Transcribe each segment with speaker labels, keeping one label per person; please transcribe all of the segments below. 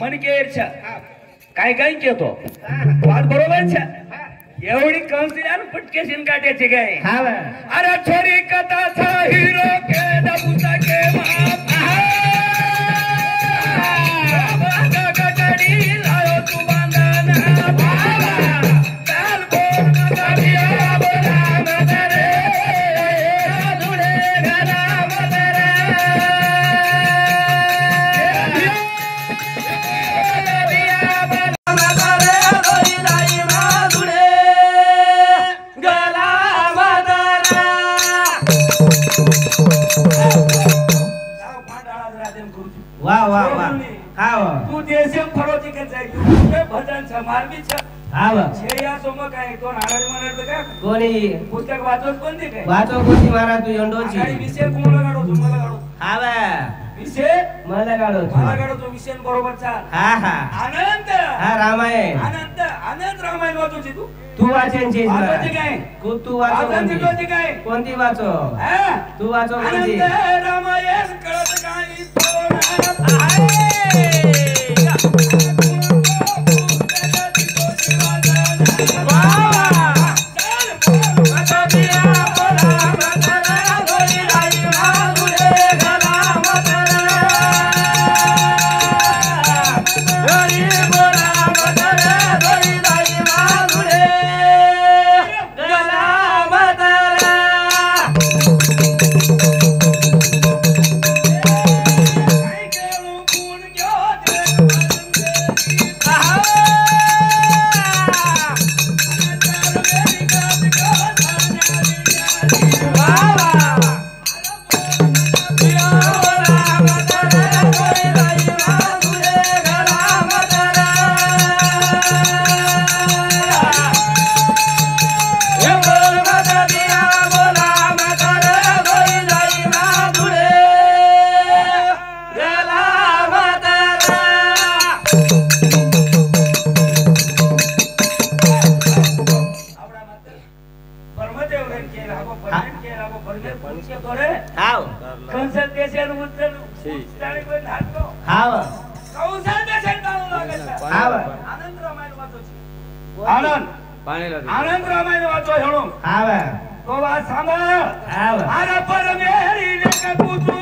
Speaker 1: मनकेरच्या काय काय घेतो बात बरोबर छा एवढी कौन्सिलर फटके सिन काट्याचे काय अरे छोरी कथाचा हिरो के दबुचा के माप गडी लायो तू बांधना बाबा चाल बोल नदिया बोला मदरे धुळे घरा मदरे
Speaker 2: वाह वाह वाह हाव
Speaker 1: तू देशम फरोची के जाय तू भजन समारबी छ
Speaker 2: हाव
Speaker 1: छेया सोम काय तो नारायण म्हणाल का
Speaker 2: कोणी
Speaker 1: पुस्तक वाचत कोण दे काय
Speaker 2: वाचो कोणी मारा तू यंडोची
Speaker 1: आणि विषय कोणाला गाडो तुम्हाला गाडो
Speaker 2: हाव
Speaker 1: विषय
Speaker 2: मला गाडो
Speaker 1: तो विषय बरोबर चाल
Speaker 2: हा हा
Speaker 1: आनंद
Speaker 2: हा रामायण
Speaker 1: आनंद आनंद रामायण वाचोची
Speaker 2: तू वाचनची
Speaker 1: वाचोची काय
Speaker 2: तू वाचो
Speaker 1: कोणती काय
Speaker 2: कोणती वाचो तू वाचो कोणती
Speaker 1: आनंद रामायण कळत काय आनंद रामायण वाचो हेळो तो वाच सांभाळ अरे पर मेरी लेका कुतू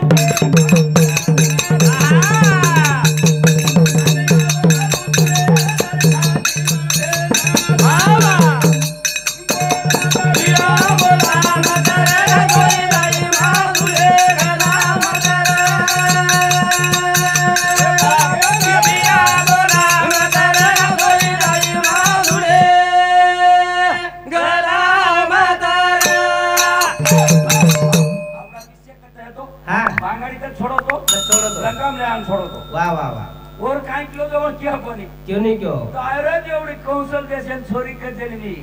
Speaker 2: वाह वाह वाह
Speaker 1: और काय किलो जवळ क्या कोणी
Speaker 2: क्यों नहीं क्यों
Speaker 1: डायरेक्ट एवढी कौशल देशन छोरी करतेली मी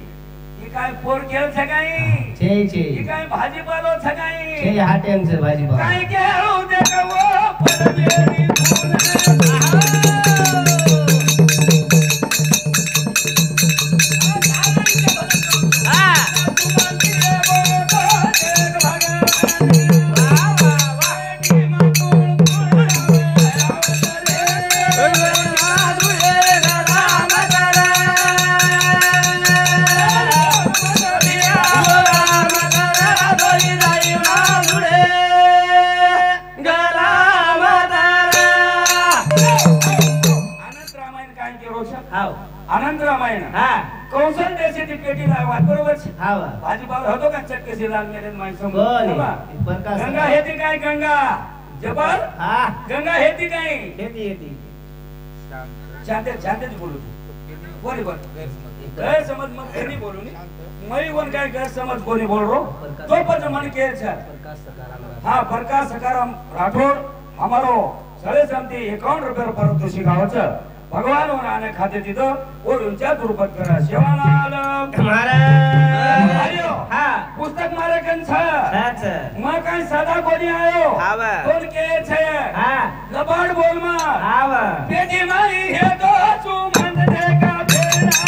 Speaker 1: ही काय पोर खेळ सकाळी
Speaker 2: छे
Speaker 1: ही काय भाजीपालो सकाळी
Speaker 2: छे हा टाइम से भाजीपालो
Speaker 1: काय खेळू दे का वो पर मेरी आनंद रामायण कौशल देशाची पेटी लावा बरोबर भाजीपाला होतो का चक्कशी लाल मेरे माणसं गंगा हेती काय गंगा जबर गंगा हेती काय हेती शांत बोलू बरोबर गैरसमज मग कोणी बोलू मैं वन काय गैरसमज कोणी बोल रो तो पण मन के हाँ प्रकाश सकाराम राठौड़ हमारो सळे समती 51 रुपये पारितोषिक गावाचं भगवान होणाने खाते तिथं ओढूनच्या दुर्पत करा शिवालाल महाराज हा पुस्तक मारे कंछ मग काय सदा कोणी आयो कोण के छे हा लबाड बोल मा हाव पेटी मारी हे तो चू मन दे का भेड़ा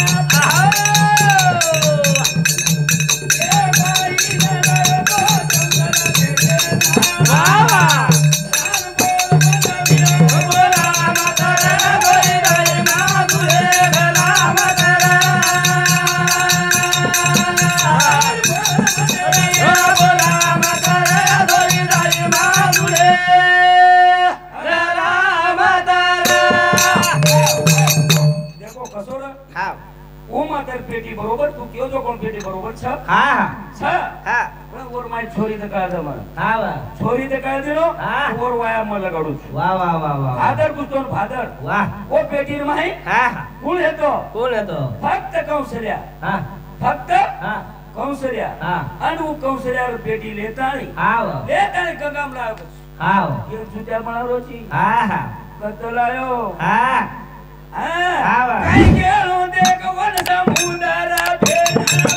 Speaker 1: ए भाई ने तो चंदन दे हाव पेटी बरोबर तू केव जो कोण पेटी बरोबर छ
Speaker 2: હા
Speaker 1: छ
Speaker 2: હા
Speaker 1: ઓર મારી છોરી તો કાઢ મને
Speaker 2: હા વાહ
Speaker 1: છોરી તો કાઢ દેલો
Speaker 2: હા.
Speaker 1: ઓર વાયા માં લગાડું છું
Speaker 2: વાહ વાહ વાહ વાહ
Speaker 1: ફાધર પૂછતો ફાધર
Speaker 2: વાહ
Speaker 1: ઓ પેટી માં
Speaker 2: હા હા
Speaker 1: કોણ હતો
Speaker 2: કોણ હતો
Speaker 1: ફક્ત કૌશલ્યા
Speaker 2: હા
Speaker 1: ફક્ત
Speaker 2: હા
Speaker 1: કૌશલ્યા
Speaker 2: હા
Speaker 1: અને હું કૌશલ્યા પેટી લેતાણી
Speaker 2: હા વાહ
Speaker 1: ગંગામ લાવ્યો
Speaker 2: હા વાહ
Speaker 1: એ છૂટ્યા બનાવો છી
Speaker 2: હા હા
Speaker 1: કતો લાયો
Speaker 2: હા
Speaker 1: હા
Speaker 2: હા વાહ
Speaker 1: કઈ કેળો દેખ વન સમુદરા ફેરા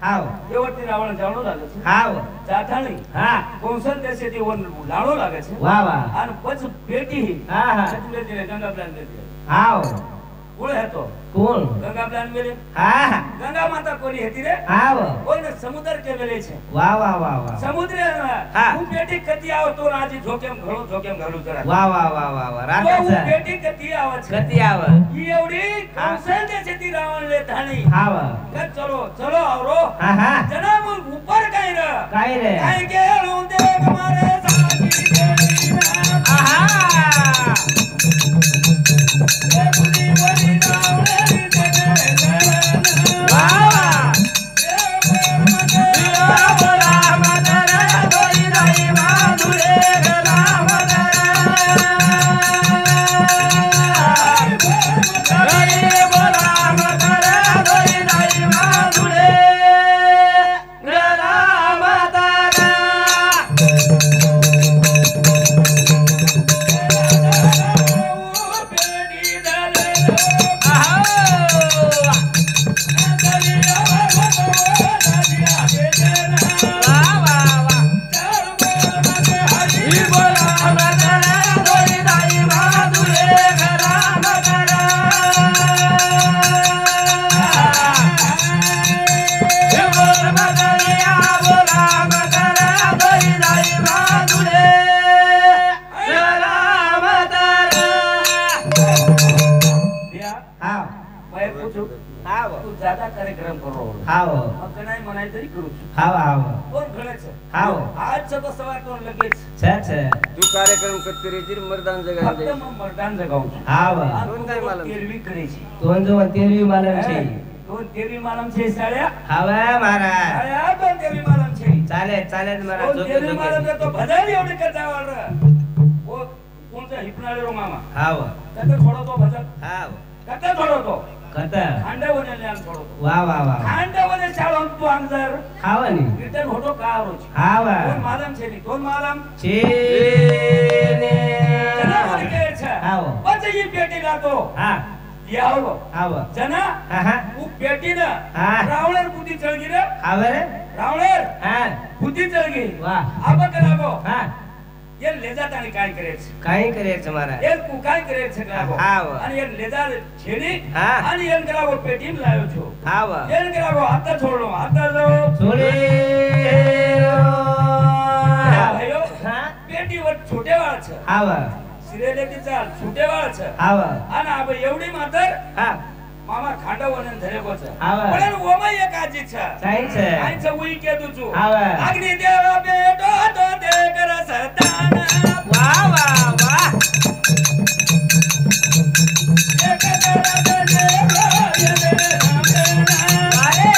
Speaker 1: હાય રાવણ જાણો લાગે છે
Speaker 2: હા
Speaker 1: જાઠાણી
Speaker 2: હા
Speaker 1: કૌશલ દેશેથી લાડો લાગે છે
Speaker 2: વાહ વાહ
Speaker 1: અને પછી પેટી
Speaker 2: હા હા
Speaker 1: ગંગા પ્લાન દે
Speaker 2: હા
Speaker 1: કોણ હતો
Speaker 2: કોણ
Speaker 1: ગંગા પ્લાન મેલે
Speaker 2: હા હા
Speaker 1: ગંગા માતા કોની હતી રે
Speaker 2: હા
Speaker 1: કોઈને સમુદ્ર કે મેલે છે
Speaker 2: વાહ વાહ વાહ વાહ
Speaker 1: સમુદ્ર
Speaker 2: હા.
Speaker 1: હું પેટી કતી આવો તો આજે જોકેમ ઘણું જરા
Speaker 2: વાહ વાહ વાહ વાહ વાહ
Speaker 1: તો
Speaker 2: રાધા
Speaker 1: હું
Speaker 2: છે
Speaker 1: પેટી કતી આવે છે
Speaker 2: ગતિ આવે
Speaker 1: ઈ એવડી કૌશલ દેશેથી રાવણ લે ધાણી
Speaker 2: હા વાહ
Speaker 1: કે ચલો ચલો આવરો
Speaker 2: હા હા
Speaker 1: જનાબ ઉપર કઈ રે
Speaker 2: કાઈ રે
Speaker 1: કઈ કેળું દેખ મારે સાચી દેવીના
Speaker 2: આહા
Speaker 1: એ બુડી બની રાવણેરી દેવે
Speaker 2: વાહ વાહ
Speaker 1: कार्यक्रम करो
Speaker 2: हाव
Speaker 1: मकनाई मनाई तरी करू
Speaker 2: हाव हाव
Speaker 1: कोण घडे છે
Speaker 2: हाव
Speaker 1: आज તો સવાર તો લગે
Speaker 2: છે
Speaker 3: તું કાર્યક્રમ કરતી રહી છે મરદાન જગાઈ દે
Speaker 1: ફક્ત મરદાન જગાઉં છું
Speaker 2: હાવ
Speaker 3: કોણ કાઈ માલમ
Speaker 1: તેરવી કરી છે
Speaker 2: તો જો તેરવી માલમ છે
Speaker 1: તો તેરવી માલમ છે સાળ્યા
Speaker 2: હવે મારા
Speaker 1: સાળ્યા તો તેરવી માલમ છે
Speaker 2: ચાલે ચાલે મારા
Speaker 1: તો
Speaker 2: જોકે
Speaker 1: તેરવી માલમ
Speaker 2: જોકે
Speaker 1: તો બધાની એવડી કરતા વાળ ઓ કોણ છે હિપનાળેરો મામા
Speaker 2: હાવ
Speaker 1: કતે થોડો તો ભજન
Speaker 2: હાવ
Speaker 1: કતે થોડો તો
Speaker 2: કતા
Speaker 1: ખાંડવને લેન થોડો તો
Speaker 2: વાહ વાહ વાહ
Speaker 1: ખાંડવને ચાલો તો અંદર
Speaker 2: ખાવાની
Speaker 1: કીર્તન હોટો કારો છે
Speaker 2: હાવ
Speaker 1: કોણ માલમ છે ની કોણ માલમ
Speaker 2: છે ને
Speaker 1: જના મને કહે છે
Speaker 2: હાવ
Speaker 1: પછી ઈ પેટી લાતો
Speaker 2: હા
Speaker 1: યાવલો
Speaker 2: હાવ
Speaker 1: જના
Speaker 2: હા હા
Speaker 1: હું પેટી ને
Speaker 2: હા.
Speaker 1: રાવણેર બુદ્ધિ ચળગી રે
Speaker 2: આવે રે
Speaker 1: રાવણેર
Speaker 2: હા
Speaker 1: બુદ્ધિ ચળગી
Speaker 2: વાહ
Speaker 1: આબા કરાગો
Speaker 2: હા
Speaker 1: એ લેજા તાણી કાઈ કરે છે
Speaker 2: કાઈ કરે છે મારા
Speaker 1: એ કુ કાઈ કરે છે કરાગો
Speaker 2: હાવ.
Speaker 1: અને એ લેજા છેડી
Speaker 2: હા.
Speaker 1: અને એ કરાગો પેટી માં લાવ્યો છો
Speaker 2: હાવ
Speaker 1: એ કરાગો હાથ છોડો હાથ જો
Speaker 2: છોડે
Speaker 1: ભાઈઓ
Speaker 2: હા
Speaker 1: પેટી વટ છોટે વાળ છે
Speaker 2: હાવ
Speaker 1: સિરે લેતી ચાલ છોટે વાળ છે
Speaker 2: હાવ
Speaker 1: અને આ ભાઈ એવડી માતર
Speaker 2: હા
Speaker 1: મામા ખાંડવ અને ધરેકો છે
Speaker 2: હાવ.
Speaker 1: પણ ઓમાં એક આજી છે
Speaker 2: સાઈન છે
Speaker 1: આઈ છે ઉઈ કેદું છું
Speaker 2: હાવ.
Speaker 1: અગ્નિ દેવ બેટો તો દેખ રસતાન
Speaker 2: વાહ વાહ વાહ
Speaker 1: એક તરત દેવ યને રામેના
Speaker 2: અરે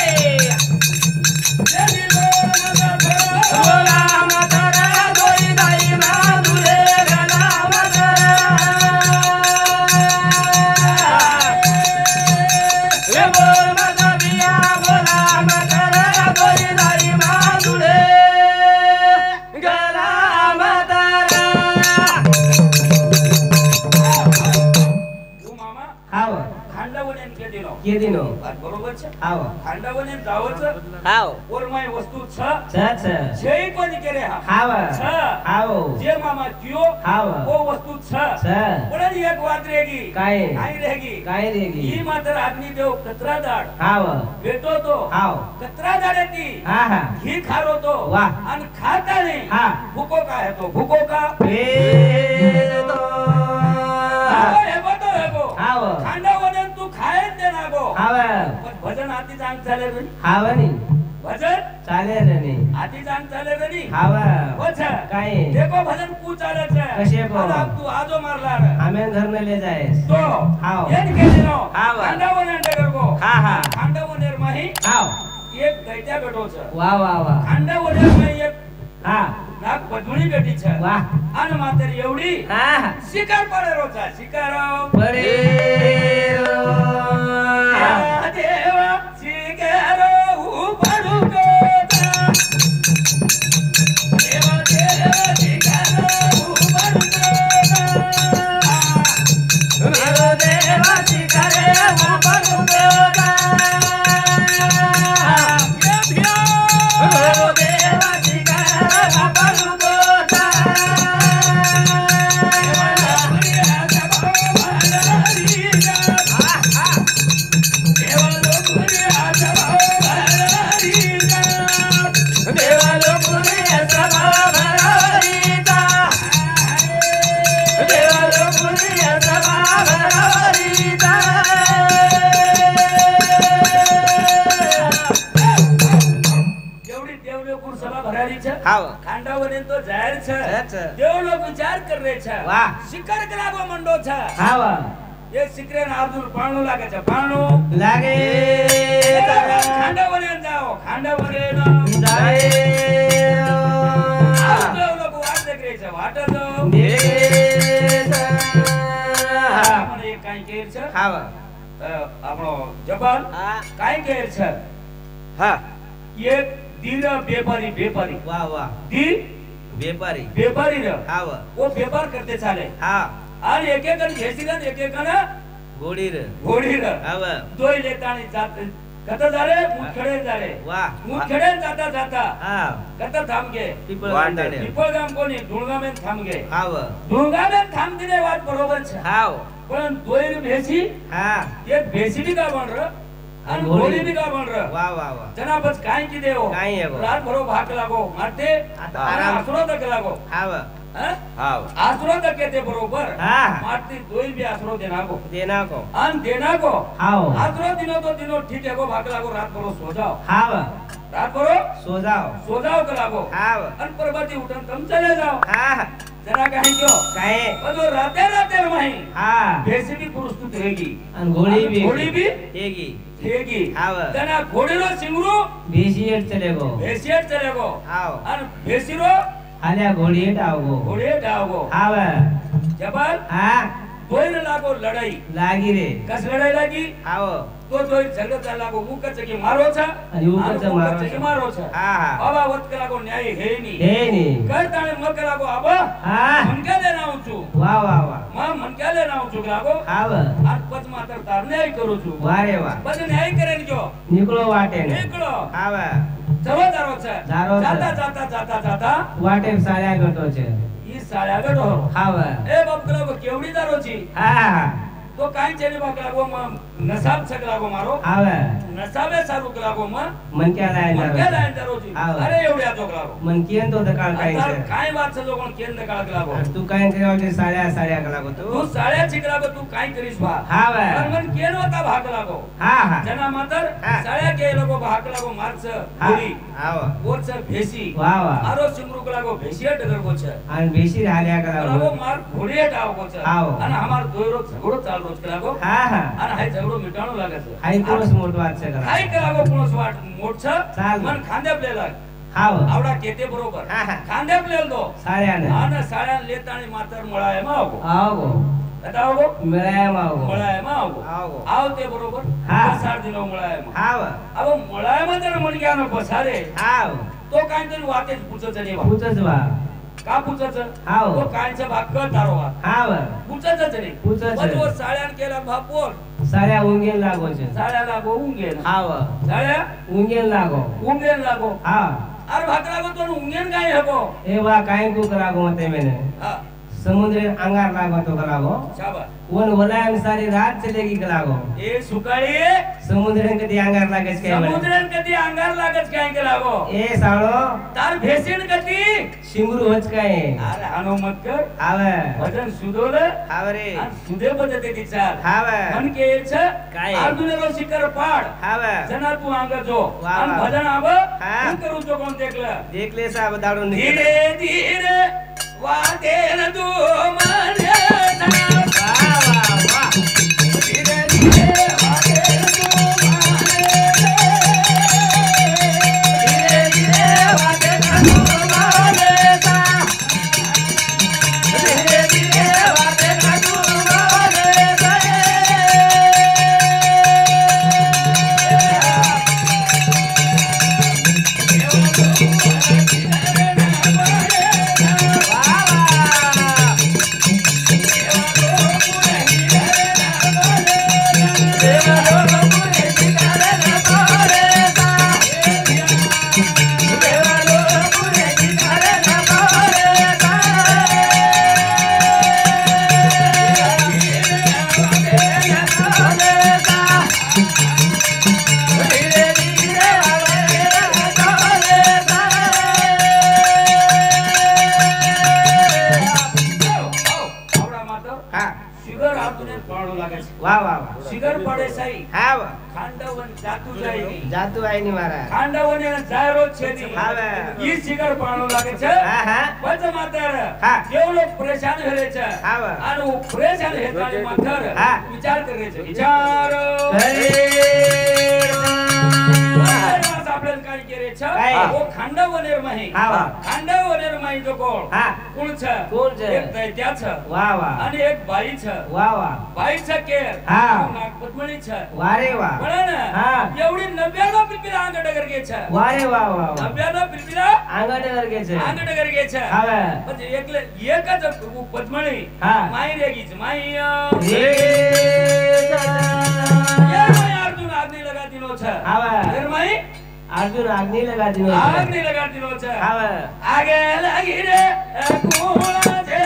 Speaker 1: જેની લોન
Speaker 2: બોલા મતરા દોઈ દાઈ માં દુરે ગલા મતરા એ બોલ મતબિયા બોલા મતરા દોઈ દાઈ માં દુરે ગલા મતરા
Speaker 1: હું મામા
Speaker 2: હાવ
Speaker 1: ખાંડવ અને કેદીનો
Speaker 3: केदिनो
Speaker 1: વાત બરોબર છે
Speaker 3: આવો
Speaker 1: ખાંડાવને જાવ છે
Speaker 3: આવો
Speaker 1: ઓરમાય વસ્તુ છ
Speaker 3: છ
Speaker 1: છે કોની કરે હા
Speaker 3: આવો
Speaker 1: છ
Speaker 3: આવો
Speaker 1: જે મામા કયો
Speaker 3: આવો
Speaker 1: ઓ વસ્તુ છ પણ એક વાત રહેગી
Speaker 3: કાઈ
Speaker 1: કાઈ રહેગી ઈ માત્ર આદમી દેવ કતરા દાળ
Speaker 3: આવો
Speaker 1: બેટો તો
Speaker 3: આવો
Speaker 1: કતરા દાળ હતી
Speaker 3: હા હા
Speaker 1: ઘી ખારો તો
Speaker 3: વાહ
Speaker 1: અને ખાતા નહીં
Speaker 3: હા
Speaker 1: ભૂકો કા હે તો ભૂકો કા
Speaker 3: વેદો
Speaker 1: એગો
Speaker 3: આવો
Speaker 1: ખાંડાવને તું ખાય જ નાગો
Speaker 3: આવો
Speaker 1: પણ ભજન આતી જાંગ ચાલે રે
Speaker 3: આવો ની
Speaker 1: ભજન
Speaker 3: ચાલે રે ની
Speaker 1: આતી જાંગ ચાલે રે ની
Speaker 3: આવો
Speaker 1: ઓછા
Speaker 3: કાઈ
Speaker 1: देखो भजन कु चाले छे
Speaker 3: कशे को
Speaker 1: અને આપ તું આજો મારલા રે
Speaker 3: हमें घर में ले जाए
Speaker 1: તો
Speaker 3: આવો
Speaker 1: એન કે દીનો
Speaker 3: આવો
Speaker 1: ખાંડાવને નગર કો
Speaker 3: હા હા
Speaker 1: ખાંડાવને માહી
Speaker 3: આવો
Speaker 1: એક દૈત્યા બેઠો છે
Speaker 3: વાહ વાહ વાહ
Speaker 1: ખાંડાવને માહી એક
Speaker 3: હા
Speaker 1: નાક બજુણી બેઠી છે
Speaker 3: વાહ
Speaker 1: આને માતર એવડી
Speaker 3: હા
Speaker 1: શિકાર પડેરો છે શિકારો
Speaker 3: પરેરો
Speaker 1: દેવા શિકારો ઉપડું કો દેવા દેવા શિકારો ઉપડું કો દેવા દેવા શિકારે ઉપડું કો ખાંડાવને તો જાહેર છે દેવ લોક વિચાર કર રહે છે
Speaker 3: વાહ
Speaker 1: શિકાર કરાવો મંડો છે
Speaker 3: આવો
Speaker 1: એ શિકરે ના અર્જુન પાણું લાગે છે પાણું
Speaker 3: લાગે
Speaker 1: ખાંડાવને જાઓ ખાંડાવને ના
Speaker 3: જાય
Speaker 1: દેવ લોક વાત દેખ રહે છે વાટ તો મને એક કાઈ કેર છે
Speaker 3: આવો
Speaker 1: આપણો જબાન
Speaker 3: હા
Speaker 1: કાઈ કેર છે
Speaker 3: હા
Speaker 1: એક દીર व्यापारी
Speaker 3: वाह वाह
Speaker 1: दी
Speaker 3: व्यापारी
Speaker 1: रे
Speaker 3: आवा
Speaker 1: वो व्यापार करते चाले
Speaker 3: हाँ
Speaker 1: और एक एक घेसी रे एक एक ना
Speaker 3: घोड़ी रे आवा
Speaker 1: दोई लेतानी जाते कता जारे मुखड़े जारे
Speaker 3: वाह
Speaker 1: मुखड़े जाता जाता
Speaker 3: हाँ
Speaker 1: कता थाम गए पीपल गाम कोनी ढूंढगा में थाम गए
Speaker 3: आवा
Speaker 1: ढूंढगा में थाम दिने बात बरोबर छे
Speaker 3: हाँ
Speaker 1: पण दोई भेसी
Speaker 3: हाँ
Speaker 1: एक भेसी भी का बन रे और घोड़ी भी का बन रे
Speaker 3: वाह वाह वाह
Speaker 1: जना बस काई की देओ
Speaker 3: काई है वो
Speaker 1: रात भरो भाग लागो मारते
Speaker 3: आराम
Speaker 1: आसरो तक लागो
Speaker 3: आवा
Speaker 1: हाँ आसरो तक कहते बरोबर
Speaker 3: हाँ
Speaker 1: मारती दोई भी आसरो देना को
Speaker 3: अन
Speaker 1: देना को
Speaker 3: हाँ
Speaker 1: आसरो दिनो तो दिनो ठीक है को भाग लागो रात भरो सो जाओ
Speaker 3: हाँ
Speaker 1: रात भरो
Speaker 3: सो जाओ
Speaker 1: के लागो
Speaker 3: हाँ
Speaker 1: अन परबती उठन तुम चले जाओ
Speaker 3: हाँ
Speaker 1: जरा कहीं क्यों
Speaker 3: काहे
Speaker 1: तो राते वहीं
Speaker 3: हाँ
Speaker 1: भैंसी भी प्रस्तुत रहेगी
Speaker 3: अन घोड़ी भी
Speaker 1: हेगी
Speaker 3: हाँ
Speaker 1: जना घोड़ी रो सिंगरू
Speaker 3: भेसियट चलेगो
Speaker 1: आओ अन भैंसी रो
Speaker 3: आल्या घोड़ी आओगो
Speaker 1: हाँ जबल
Speaker 3: हाँ
Speaker 1: दोई लागो लड़ाई
Speaker 3: लागी रे
Speaker 1: कस लड़ाई लागी
Speaker 3: आओ
Speaker 1: तो दोई झगड़ा लागो मुकच की मारो छा
Speaker 3: आणि उकच
Speaker 1: मारो छा
Speaker 3: हां
Speaker 1: अब वत लागो न्याय हे नी करताने मग लागो अब
Speaker 3: हां
Speaker 1: मन के लेना छु
Speaker 3: वाह वाह वाह
Speaker 1: मैं मन के लेना छु लागो
Speaker 3: हां
Speaker 1: आज पच मात्र तार न्याय करू छु
Speaker 3: वाह रे वाह
Speaker 1: पच न्याय करे जो
Speaker 3: निकलो वाटे
Speaker 1: निकलो
Speaker 3: हां
Speaker 1: चलो दारो छे जाता
Speaker 3: वाटे साळ्या गटो छे
Speaker 1: ई साळ्या गटो
Speaker 3: हां
Speaker 1: ए बाप लागो केवडी दारो छी
Speaker 3: हां
Speaker 1: तो काई चेली बाप लागो नसाब छक लागो मारो
Speaker 3: हां
Speaker 1: नसाबे सारू लागो
Speaker 3: मन क्या लाइन
Speaker 1: दारो छी अरे एवढ्या तो लागो
Speaker 3: मन केन तो दकाळ काय छे
Speaker 1: काय बात छे लोगन केन दकाळ लागो
Speaker 3: तू काय करावले साळ्या लागो तू
Speaker 1: साळ्या छिक लागो तू काय करीस बा
Speaker 3: हां
Speaker 1: मन केन होता भाग लागो
Speaker 3: हां
Speaker 1: जना मातर साळ्या के लोगो भाग लागो मारच घोडी
Speaker 3: हां
Speaker 1: ओरच भेसी
Speaker 3: वाह वाह
Speaker 1: आरो सिमरुक लागो भेसिया डगर को छे
Speaker 3: आणि भेसी राहल्या
Speaker 1: लागो मार घोडिया टाव को छे आणि हमार दोयरो झगडो चाल रोज लागो
Speaker 3: हां हां
Speaker 1: आणि हाय झगडो मिटाणो लागे छे
Speaker 3: हाय कोस मोठ वाट छे
Speaker 1: हाय लागो कोस वाट मोठ छे मन खांद्या प्लेला
Speaker 3: हां
Speaker 1: आवडा केते बरोबर खांद्या प्लेल दो
Speaker 3: साळ्याने
Speaker 1: आणि साळ्या लेताणी मातर मळाय मागो
Speaker 3: आवगो
Speaker 1: बताओगो
Speaker 3: मळाय मागो
Speaker 1: आवते बरोबर
Speaker 3: हां
Speaker 1: 7 दिनो मळाय
Speaker 3: हां
Speaker 1: अब मळाय मध्ये मन ग्या नको सारे
Speaker 3: हां
Speaker 1: तो काहीतरी वातेच पूछच नाही
Speaker 3: पूछच वा
Speaker 1: का पुचच
Speaker 3: हाव.
Speaker 1: तो कायचा भाकर तारोवा
Speaker 3: हाव
Speaker 1: पुचच नाही
Speaker 3: पुचच.
Speaker 1: पण तो साळ्यान केला भापोर
Speaker 3: साड्या उंगेन लागो छे
Speaker 1: साळ्याला गो उंगेन
Speaker 3: हाव
Speaker 1: साळ्या
Speaker 3: उंगेन लागो
Speaker 1: उंगेन लागो
Speaker 3: हा
Speaker 1: अरे भाकरा गो तो उंगेन काय हको
Speaker 3: एवा काय कुक लागो मते मैंने
Speaker 1: हां
Speaker 3: समुद्र अंगार लागो तो लागो
Speaker 1: शाबाश
Speaker 3: वन वलायम सारी रात चलेगी लागो
Speaker 1: ए सुकाळी
Speaker 3: समुद्र कधी अंगार लागेच काय म्हणे?
Speaker 1: समुद्रन कधी अंगार लागच काय के लागो
Speaker 3: ए साळो
Speaker 1: तार भेसीन कधी
Speaker 3: शिंगरू होच काय
Speaker 1: अरे हानो मत कर
Speaker 3: हाव
Speaker 1: भजन सुदोल
Speaker 3: हाव रे
Speaker 1: आणि सुदे पद्धती तिचार
Speaker 3: हाव
Speaker 1: मन के छ
Speaker 3: काय?
Speaker 1: अर्जुनेरो शिकर पाड
Speaker 3: हाव
Speaker 1: जना तू अंग जो
Speaker 3: वा,
Speaker 1: आणि
Speaker 3: वा.
Speaker 1: भजन आव
Speaker 3: हा.
Speaker 1: तू करू जो कोण देखलं
Speaker 3: देखले साब दाडून निघाले.
Speaker 1: धीरे धीरे वादेन तू माने
Speaker 3: वा वा वा
Speaker 1: धीरे धीरे वादेन तू माने धीरे धीरे वादेन तू माने धीरे धीरे वादेन तू माने
Speaker 3: हा
Speaker 1: शिगर हातून पाळू लागायचं
Speaker 3: वा वा वा
Speaker 1: शिगर पडे साई
Speaker 3: हाव
Speaker 1: खांडवन जातू जाईनी
Speaker 3: जातू आहे नि मारा
Speaker 1: खांडवन येणं जायरो छेदी
Speaker 3: हाव.
Speaker 1: ही शिगर पाळू लागायचं
Speaker 3: हा हा
Speaker 1: बच मातर
Speaker 3: हा.
Speaker 1: जेव लोक परेशान व्हायचं
Speaker 3: हाव.
Speaker 1: आणि वो परेशान हेताळी मातर
Speaker 3: हा.
Speaker 1: विचार करायचं विचार आपल्याला काय करायचं
Speaker 3: काय?
Speaker 1: वो खांडवनेर माही
Speaker 3: हाव.
Speaker 1: खांडवनेर माही जो कोण
Speaker 3: हा
Speaker 1: कुळच
Speaker 3: कुळचं.
Speaker 1: एक दैत्याचं
Speaker 3: वा वा
Speaker 1: आणि एक बाईचं
Speaker 3: वा वा
Speaker 1: बाईचं केर
Speaker 3: हा.
Speaker 1: नागपद्मणीचं
Speaker 3: वा रे वा
Speaker 1: बळा
Speaker 3: हा.
Speaker 1: ना एवढी 99 पिलपिला अंग डगर घ्यायचं
Speaker 3: वा रे वा वा वा
Speaker 1: 99 पिलपिला
Speaker 3: अंगाडे वर घ्यायचे
Speaker 1: अंग डगर घ्यायचं
Speaker 3: हाव
Speaker 1: म्हणजे एकच पद्मणी
Speaker 3: हा.
Speaker 1: माई रेगीच माई
Speaker 3: रे
Speaker 1: अर्जुन आग्नी लगा दिनो छ
Speaker 3: हाव
Speaker 1: फिर माई
Speaker 3: अर्जुन अग्नि लगा दिनो
Speaker 1: आग्नी लगा दिनो छ
Speaker 3: हाव
Speaker 1: आगे लगी रे कोला जे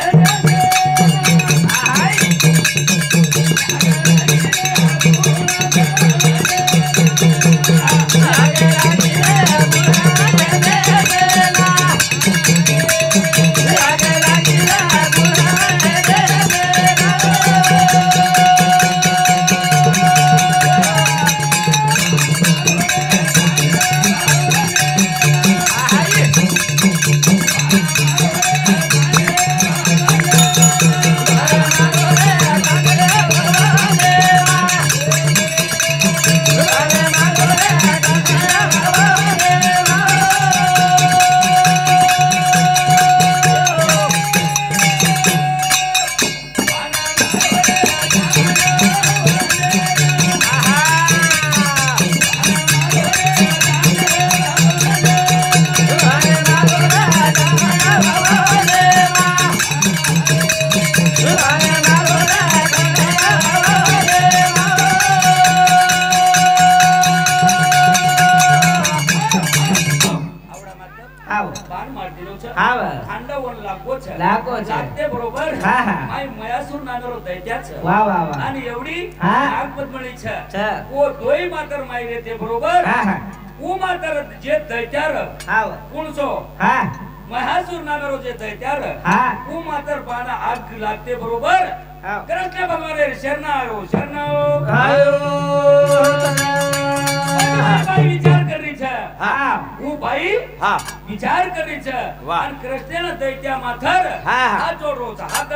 Speaker 1: लागते बरोबर
Speaker 3: हा, हा.
Speaker 1: माय मयासूर नागर होत त्याच
Speaker 3: वा वा वा
Speaker 1: आणि एवढी
Speaker 3: हा.
Speaker 1: नागपद्मणीच्या
Speaker 3: छ.
Speaker 1: ओ दोई मातर माय रेते बरोबर
Speaker 3: हा हा
Speaker 1: ऊ मातर जे दैत्यार
Speaker 3: हाव
Speaker 1: कुणसो
Speaker 3: हा
Speaker 1: महासूर नागर जे दैत्यार
Speaker 3: हा
Speaker 1: ऊ मातर पाना आग लागते बरोबर
Speaker 3: हाव
Speaker 1: कृष्ण भगवान शरणायो शरणायो बाई विचार करी छ
Speaker 3: हा
Speaker 1: ऊ बाई
Speaker 2: हा
Speaker 1: विचार करी छ
Speaker 2: वा.
Speaker 1: आणि कृष्णाला दैत्या माथर
Speaker 2: हा, हा.
Speaker 1: हात जोडरोचा हात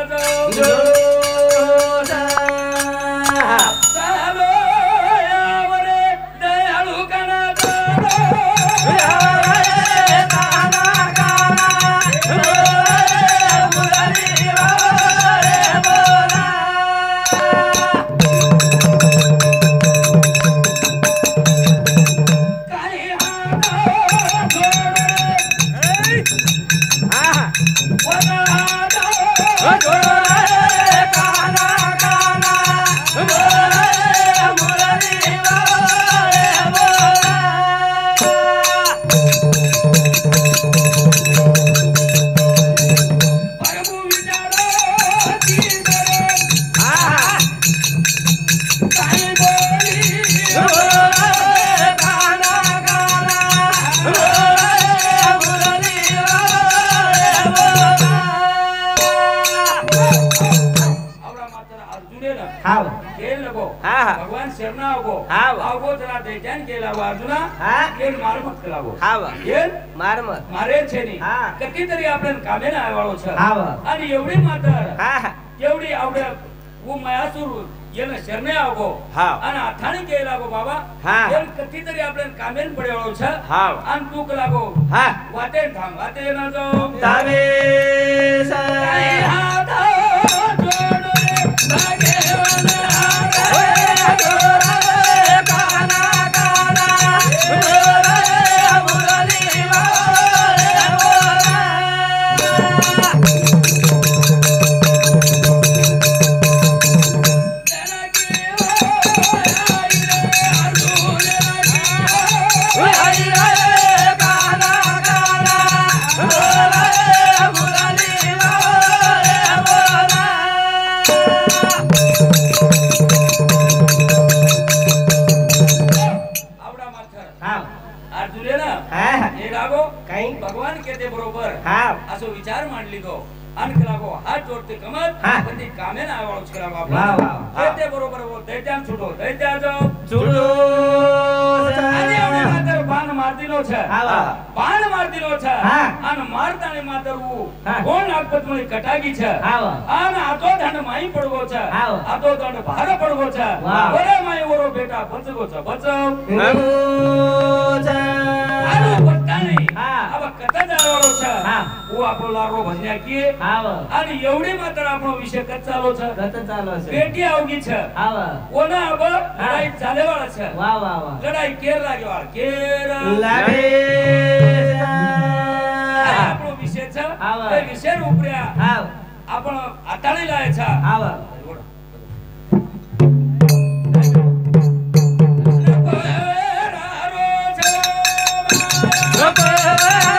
Speaker 1: चालो यावरे दयाळू कणात काही हात जोड
Speaker 3: हा हा
Speaker 1: भगवान शरण आवगो
Speaker 3: हा वा.
Speaker 1: आवगो जरा दैत्यान केला वा अर्जुना
Speaker 3: हा
Speaker 1: केल मारमत करावो
Speaker 3: हा वा
Speaker 1: केल
Speaker 3: मारमत
Speaker 1: मारे છે ની
Speaker 3: હા.
Speaker 1: કતીતરી આપણે કામે ના આવવાળો છે
Speaker 3: હા વા
Speaker 1: અને એવડી માત્ર
Speaker 3: હા હા
Speaker 1: કેવડી આવડે હું મયાસુર એને શરણે આવગો
Speaker 3: હા.
Speaker 1: અને આથાણી કે લાગો બાબા
Speaker 3: હા.
Speaker 1: એમ કતીતરી આપણે કામે ન પડેવાળો છે
Speaker 3: હા.
Speaker 1: અને તું કે લાગો
Speaker 3: હા
Speaker 1: વાતે ધામ વાતે ના જો
Speaker 3: તાવે
Speaker 1: તાઈ હાથ જોડો રે ભાગ્યવાન भगवान कहते बरोबर असो विचार मान लीधो अन कलागो हाथ जोड़ते कमर बंदी कामे ना आवळो छरा बाबा कहते बरोबर वो दैत्यान छुटो दैत्या जो
Speaker 3: छुटो
Speaker 1: आणि एवढे मात्र बाण मार दिलो छे बाण मार दिलो छे अन मारताने मात्र वो कोण नागपत मळी कटागी छे अन आतो दंड माई पडगो छे आतो दंड भार पडगो छे ओरे माई ओरो बेटा बचगो छे बचव आलो बत्तानी अब कथा जावाळो छे वो आपलो लारो भजन्या की आणि एवढी मात्र आपलो विषय कच चालू छे
Speaker 3: कत चालू छे
Speaker 1: पेटी आवगी छे ओना अब लड़ाई चाले वाला छे
Speaker 3: वाह वाह वाह
Speaker 1: लड़ाई केर लागे वाला केर
Speaker 3: लागे
Speaker 1: आपलो विषय छे ते विषय उपऱ्या आपण आताळी लाय छे
Speaker 2: Bye.